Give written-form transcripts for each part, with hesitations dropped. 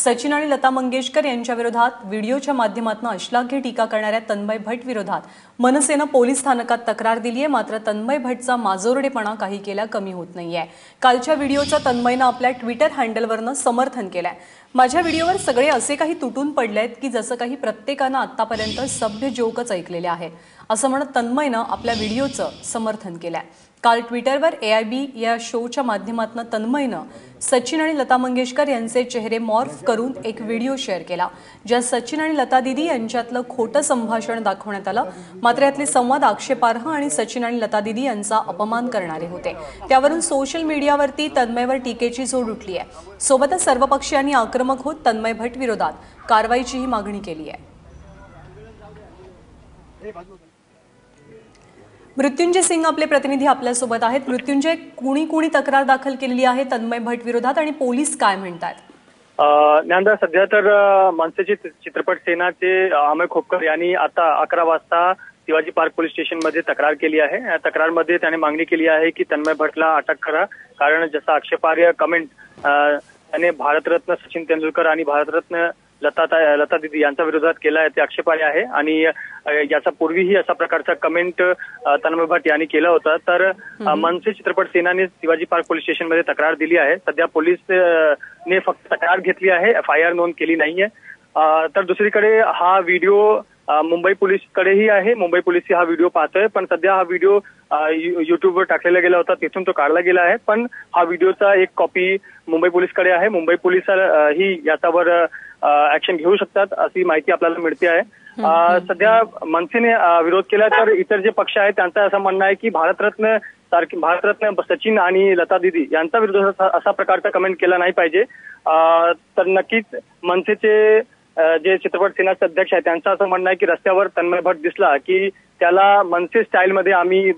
सचिन आणि लता मंगेशकर यांच्या विरोधात व्हिडिओच्या माध्यमातून अश्लाघ्य टीका करणाऱ्या तन्मय भट्ट विरोधात मनसेनं पोलीस स्थानकात तक्रार दिली आहे। मात्र तन्मय भट्टचा माजोरडेपणा काही केला कमी होत नाहीये। कालच्या व्हिडिओचं तन्मयनं आपल्या ट्विटर हँडलवरनं समर्थन केलंय। माझ्या व्हिडिओवर सगळे असे काही तुटून पडलेत की जसं काही प्रत्येकानं आतापर्यंत सभ्य जोकच ऐकलेले आहेत, असं म्हणत तन्मयनं आपल्या व्हिडिओचं समर्थन केलंय। काल ट्विटरवर AIB या शोच्या माध्यमातून तन्मयनं सचिन आणि लता मंगेशकर यांचे चेहरे मॉर्फ करून एक व्हिडिओ शेअर केला, ज्यात सचिन आणि लता दीदी यांच्यातलं खोटं संभाषण दाखवण्यात आलं। मात्र यातले संवाद आक्षेपार्ह आणि सचिन आणि लता दीदी यांचा अपमान करणारे होते। त्यावरून सोशल मीडियावरती तन्मयवर टीकेची झोड उठली आहे। सोबतच सर्व पक्षीयांनी आक्रमक होत तन्मय भट्ट विरोधात कारवाईचीही मागणी केली आहे। मृत्युंजय सिंग आपले प्रतिनिधी आपल्या सोबत आहेत। मृत्युंजय, कुणी तक्रार दाखल केलेली आहे तन्मय भट्ट विरोधात आणि पोलीस काय म्हणतात? ज्ञानदा, सध्या तर मनसेचे चित्रपट सेनाचे अमय खोपकर यांनी आता 11 वाजता शिवाजी पार्क पोलीस स्टेशनमध्ये तक्रार केली आहे। या तक्रारमध्ये त्याने मागणी केली आहे की तन्मय भट्टला अटक करा, कारण जसा आक्षेपार्ह कमेंट त्याने भारतरत्न सचिन तेंडुलकर आणि भारतरत्न लता दीदी यांच्या विरोधात केला आहे ते आक्षेपार्ह आहे। आणि याचा पूर्वीही असा प्रकारचा कमेंट तन्मय भट्ट यांनी केला होता। तर मनसे चित्रपट सेनाने शिवाजी पार्क पोलीस स्टेशनमध्ये तक्रार दिली आहे। सध्या पोलीस ने फक्त तक्रार घेतली आहे, FIR नोंद केली नाहीये। तर दुसरीकडे हा व्हिडिओ मुंबई पोलीसकडेही आहे। मुंबई पोलीस हा व्हिडिओ पाहतोय, पण सध्या हा व्हिडिओ युट्यूबवर टाकलेला गेला होता, तिथून तो काढला गेला आहे। पण हा व्हिडिओचा एक कॉपी मुंबई पोलीसकडे आहे। मुंबई पोलीस ही याच्यावर ऍक्शन घेऊ शकतात अशी माहिती आपल्याला मिळते आहे। सध्या मनसेने विरोध केला, तर इतर जे पक्ष आहेत त्यांचं असं म्हणणं आहे की भारतरत्न सचिन आणि लता दीदी यांचा विरोधात असा प्रकारचा कमेंट केला नाही पाहिजे। तर नक्कीच मनसेचे जे चित्रपट सेनाचे अध्यक्ष आहेत त्यांचं असं म्हणणं आहे की रस्त्यावर तन्मय भट्ट दिसला की त्याला मनसे स्टाईलमध्ये आम्ही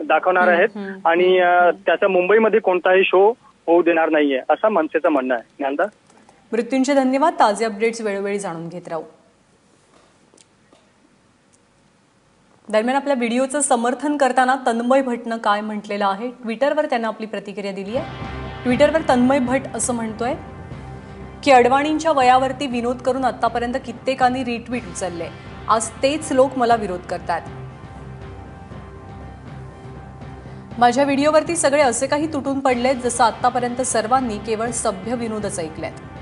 दाखवणार आहेत आणि त्याचा मुंबईमध्ये कोणताही शो होऊ देणार नाहीये, असं मनसेचं म्हणणं आहे। ज्ञानदा, मृत्युंजय, धन्यवाद। ताजे अपडेट्स वेळोवेळी जाणून घेत राहू। दरम्यान आपल्या व्हिडिओचं समर्थन करताना तन्मय भट्टनं काय म्हटलेलं आहे, ट्विटरवर त्यानं आपली प्रतिक्रिया दिली आहे। ट्विटरवर तन्मय भट्ट असं म्हणतोय की अडवाणींच्या वयावरती विनोद करून आतापर्यंत कित्येकांनी रिट्वीट उचलले, आज तेच लोक मला विरोध करतात। माझ्या व्हिडिओवरती सगळे असे काही तुटून पडलेत जसं आतापर्यंत सर्वांनी केवळ सभ्य विनोदच ऐकलेत।